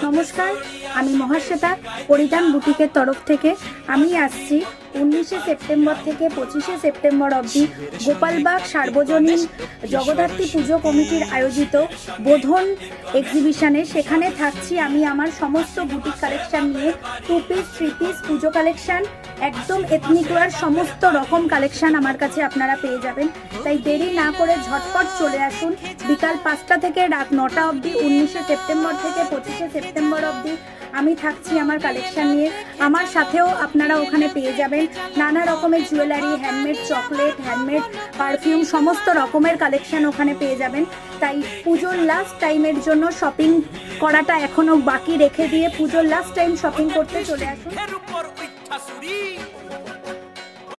নমস্কার, আমি মহাশ্বেতা পরিধান বুটিকের তরফ থেকে। আমি আসছি 19শে সেপ্টেম্বর থেকে 25শে সেপ্টেম্বর অবধি গোপালবাগ সার্বজনীন জগদ্ধাত্রী পুজো কমিটির আয়োজিত বোধন এক্সিবিশনে। সেখানে থাকছি আমি আমার সমস্ত বুটিক কালেকশন নিয়ে। 2 পিস 3 পিস পুজো কালেকশন, একদম এথনিক ওয়্যার সমস্ত রকম কালেকশন আমার কাছে আপনারা পেয়ে যাবেন। তাই দেরি না করে ঝটপট চলে আসুন। বিকাল 5টা থেকে রাত 9টা অবধি 19শে সেপ্টেম্বর থেকে 25শে সেপ্টেম্বর অবধি আমি থাকছি আমার কালেকশন নিয়ে। আমার সাথেও আপনারা ওখানে পেয়ে যাবেন নানা রকমের jewellery, handmade chocolate, handmade perfume, সমস্ত রকমের কালেকশন ওখানে পেয়ে যাবেন। তাই পুজোর লাস্ট টাইমের জন্য শপিং করাটা এখনো বাকি রেখে দিয়ে পুজোর লাস্ট টাইম শপিং করতে চলে আসুন।